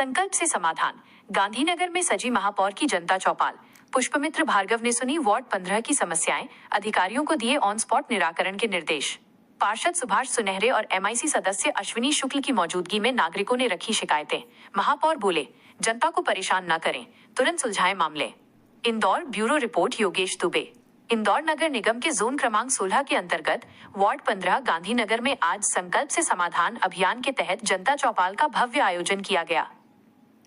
संकल्प से समाधान। गांधीनगर में सजी महापौर की जनता चौपाल। पुष्पमित्र भार्गव ने सुनी वार्ड 15 की समस्याएं, अधिकारियों को दिए ऑन स्पॉट निराकरण के निर्देश। पार्षद सुभाष सुनहरे और MIC सदस्य अश्विनी शुक्ल की मौजूदगी में नागरिकों ने रखी शिकायतें। महापौर बोले, जनता को परेशान न करें, तुरंत सुलझाएं मामले। Indore bureau report Yogesh Dubey. इंदौर नगर निगम के जोन क्रमांक 16 के अंतर्गत वार्ड 15 गांधीनगर में आज संकल्प से समाधान अभियान के तहत जनता चौपाल का भव्य आयोजन किया गया।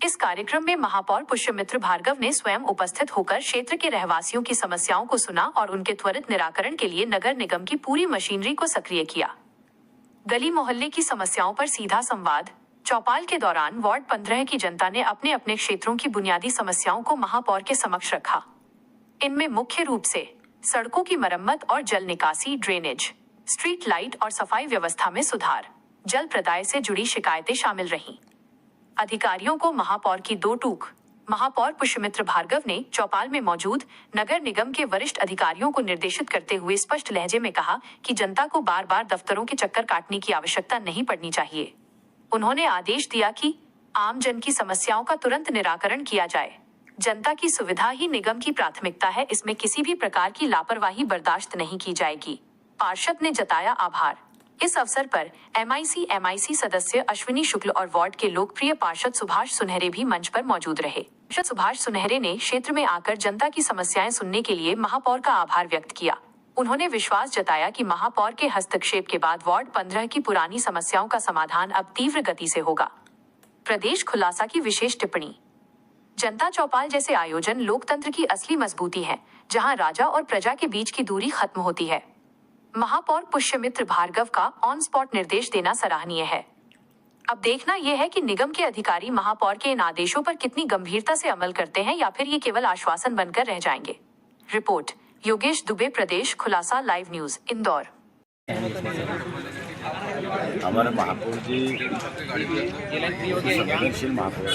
इस कार्यक्रम में महापौर पुष्पमित्र भार्गव ने स्वयं उपस्थित होकर क्षेत्र के रहवासियों की समस्याओं को सुना और उनके त्वरित निराकरण के लिए नगर निगम की पूरी मशीनरी को सक्रिय किया। गली मोहल्ले की समस्याओं पर सीधा संवाद। चौपाल के दौरान वार्ड 15 की जनता ने अपने अपने क्षेत्रों की बुनियादी समस्याओं को महापौर के समक्ष रखा। इनमें मुख्य रूप से सड़कों की मरम्मत और जल निकासी, ड्रेनेज, स्ट्रीट लाइट और सफाई व्यवस्था में सुधार, जल प्रदाय से जुड़ी शिकायतें शामिल रहीं। अधिकारियों को महापौर की दो टूक। महापौर पुष्पमित्र भार्गव ने चौपाल में मौजूद नगर निगम के वरिष्ठ अधिकारियों को निर्देशित करते हुए स्पष्ट लहजे में कहा कि जनता को बार बार दफ्तरों के चक्कर काटने की आवश्यकता नहीं पड़नी चाहिए। उन्होंने आदेश दिया कि आम जन की समस्याओं का तुरंत निराकरण किया जाए। जनता की सुविधा ही निगम की प्राथमिकता है, इसमें किसी भी प्रकार की लापरवाही बर्दाश्त नहीं की जाएगी। पार्षद ने जताया आभार। इस अवसर पर MIC सदस्य अश्विनी शुक्ल और वार्ड के लोकप्रिय पार्षद सुभाष सुनहरे भी मंच पर मौजूद रहे। पार्षद सुभाष सुनहरे ने क्षेत्र में आकर जनता की समस्याएं सुनने के लिए महापौर का आभार व्यक्त किया। उन्होंने विश्वास जताया कि महापौर के हस्तक्षेप के बाद वार्ड 15 की पुरानी समस्याओं का समाधान अब तीव्र गति से होगा। प्रदेश खुलासा की विशेष टिप्पणी। जनता चौपाल जैसे आयोजन लोकतंत्र की असली मजबूती है, जहां राजा और प्रजा के बीच की दूरी खत्म होती है। महापौर पुष्पमित्र भार्गव का ऑन स्पॉट निर्देश देना सराहनीय है। अब देखना यह है कि निगम के अधिकारी महापौर के इन आदेशों पर कितनी गंभीरता से अमल करते हैं या फिर ये केवल आश्वासन बनकर रह जाएंगे। रिपोर्ट योगेश दुबे, प्रदेश खुलासा लाइव न्यूज, इंदौर। हमारे महापौर जी संवेदनशील महापौर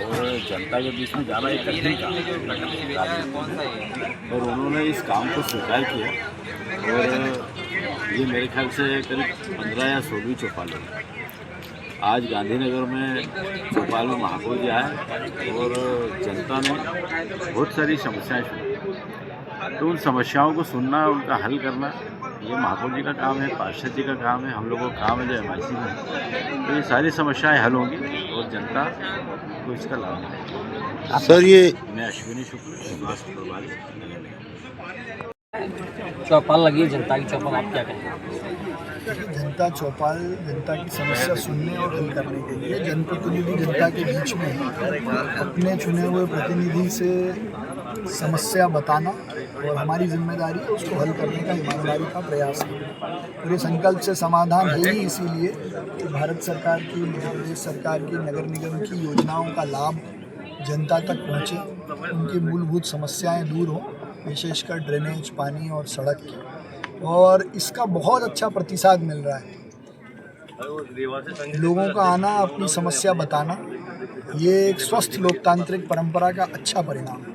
और जनता के बीच में जाना एक कठिन काम और उन्होंने इस काम को स्वीकार किया और ये मेरे ख्याल से करीब 15 या 16वीं चौपाल है। आज गांधीनगर में चौपाल में महापौर जी आए और जनता ने बहुत सारी समस्याएं सुनी, तो उन समस्याओं को सुनना, उनका हल करना ये महापौर जी का काम है, पार्षद जी का काम है, हम लोगों का काम है जो MIC में। तो ये सारी समस्याएं हल होंगी और जनता को इसका लाभ मिलेगा। सर, ये मैं अश्विनी शुक्ल चौपाल लगी है, जनता की चौपाल, आप क्या कहेंगे? जनता चौपाल जनता की समस्या सुनने और हल करने के लिए जनप्रतिनिधि जनता के बीच में अपने चुने हुए प्रतिनिधि से समस्या बताना और हमारी जिम्मेदारी है उसको हल करने का ईमानदारी का प्रयास है। और ये संकल्प से समाधान है ही इसीलिए कि भारत सरकार की, मध्य प्रदेश सरकार की, नगर निगम की योजनाओं का लाभ जनता तक पहुँचे, उनकी मूलभूत समस्याएं दूर हों, विशेषकर ड्रेनेज, पानी और सड़क की। और इसका बहुत अच्छा प्रतिसाद मिल रहा है। लोगों का आना, अपनी समस्या बताना, ये एक स्वस्थ लोकतांत्रिक परंपरा का अच्छा परिणाम है।